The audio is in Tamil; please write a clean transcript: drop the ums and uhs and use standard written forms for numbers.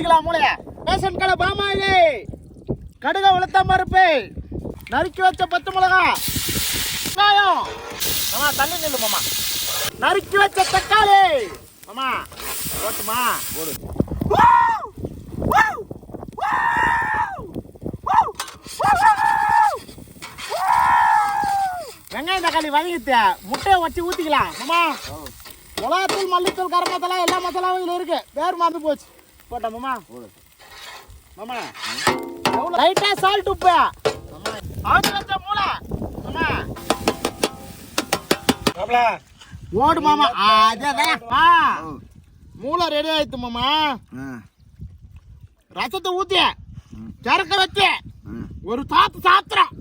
ஊத்திக்கலாம் மூளைய. ரேஷன் கடை பாமாயிலே, கடுக உளுத்தம் பருப்பு, நறுக்கி வச்ச பச்சை மிளகா, வெங்காயம் மாமா, தள்ளி நில்லு மாமா, நறுக்கி வச்ச தக்காளி மாமா, போட்டுமா போடு. வெங்காயம் தக்காளி வதங்கிட்டு முட்டையை வச்சு ஊத்திக்கலாம் மாமா. மிளகாத்தூள், மல்லித்தூள், கரம் மசாலா எல்லா மசாலாவும் இதுல இருக்கு. வேறு மறந்து போச்சு. போட்டா மாமா மாமா. லைட்டா சால்ட் உப்பு ஆச்சு வச்ச மூளை மாமா. ஓடு மாமா. அதேதான் மூளை ரெடி ஆயிடுத்து மாமா. ரசத்தை ஊத்தி சரக்க வச்சு ஒரு சாத்து சாத்திரம்